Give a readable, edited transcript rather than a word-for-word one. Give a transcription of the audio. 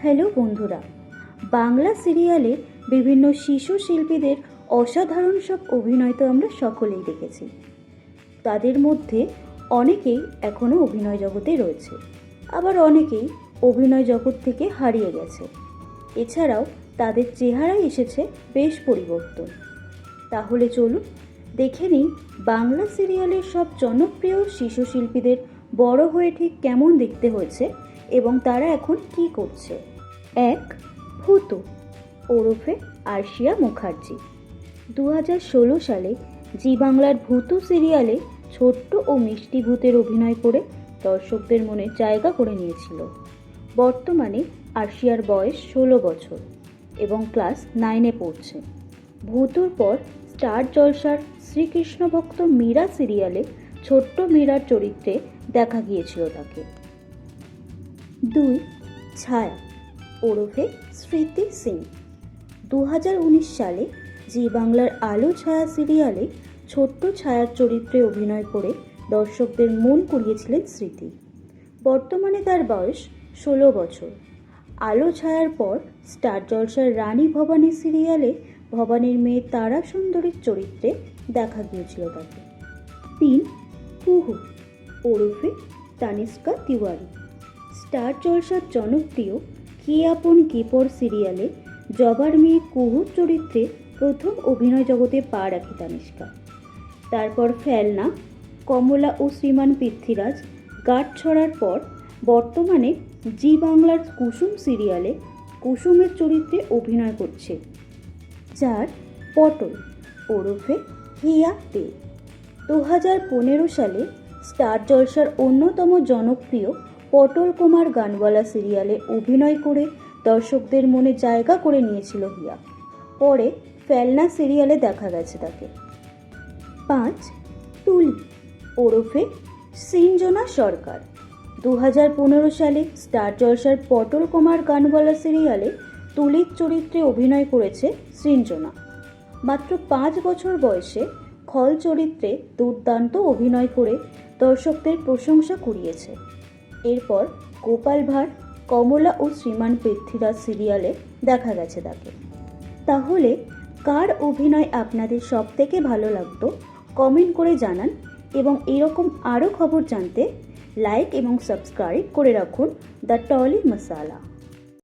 Hello বন্ধুরা, বাংলা সিরিয়ালের বিভিন্ন শিশু শিল্পীদের অসাধারণ সব অভিনয় তো আমরা সকলেই দেখেছি। তাদের মধ্যে অনেকেই এখনও অভিনয় জগতে রয়েছে, আবার অনেকেই অভিনয় জগৎ থেকে হারিয়ে গেছে। এছাড়াও তাদের চেহারায় এসেছে বেশ পরিবর্তন। তাহলে চলুন দেখে নিই বাংলা সিরিয়ালের সব জনপ্রিয় শিশু শিল্পীদের বড় হয়ে ঠিক কেমন দেখতে হয়েছে এবং তারা এখন কি করছে। 1. ভূতু ওরফে আরশিয়া মুখার্জি। 2016 সালে জি বাংলার ভূতু সিরিয়ালে ছোট্ট ও মিষ্টি ভূতের অভিনয় করে দর্শকদের মনে জায়গা করে নিয়েছিল। বর্তমানে আরশিয়ার বয়স 16 বছর এবং ক্লাস 9-এ পড়ছে। ভূতুর পর স্টার জলসার শ্রীকৃষ্ণ ভক্ত মীরা সিরিয়ালে ছোট্ট মীরার চরিত্রে দেখা গিয়েছিল তাকে। 2. ছায়া ওরফে স্মৃতি সিং। 2019 সালে জি বাংলার আলো ছায়া সিরিয়ালে ছোট্ট ছায়ার চরিত্রে অভিনয় করে দর্শকদের মন কুড়িয়েছিলেন স্মৃতি। বর্তমানে তার বয়স 16 বছর। আলো ছায়ার পর স্টার জলসার রানী ভবানী সিরিয়ালে ভবানীর মেয়ে তারা সুন্দরীর চরিত্রে দেখা গিয়েছিল তাকে। 3. কুহু ওরফে তানিষ্কা তিওয়ারি। স্টার জলসার জনপ্রিয় কে আপন কে পর সিরিয়ালে জবার মেয়ে কুহুর চরিত্রে প্রথম অভিনয় জগতে পা রাখে তানিষ্কা। তারপর ফেলনা, কমলা ও শ্রীমান পৃথ্বীরাজ, গাঁট ছড়ার পর বর্তমানে জি বাংলার কুসুম সিরিয়ালে কুসুমের চরিত্রে অভিনয় করছে। 4. পটল ওরফে হিয়া দে। 2015 সালে স্টার জলসার অন্যতম জনপ্রিয় পটল কুমার গানওয়ালা সিরিয়ালে অভিনয় করে দর্শকদের মনে জায়গা করে নিয়েছিল হিয়া। পরে ফেলনা সিরিয়ালে দেখা গেছে তাকে। 5. তুলি ওরফে সিঞ্জনা সরকার। 2015 সালে স্টার জলসার পটল কুমার গানওয়ালা সিরিয়ালে তুলির চরিত্রে অভিনয় করেছে সৃঞ্জনা। মাত্র 5 বছর বয়সে খল চরিত্রে দুর্দান্ত অভিনয় করে দর্শকদের প্রশংসা কুড়িয়েছে। এরপর গোপাল ভাঁড়, কমলা ও শ্রীমান পৃথ্বীরাজ সিরিয়ালে দেখা গেছে তাকে। তাহলে কার অভিনয় আপনাদের সব থেকে ভালো লাগতো কমেন্ট করে জানান এবং এরকম আরও খবর জানতে লাইক এবং সাবস্ক্রাইব করে রাখুন দ্য টলি মশালা।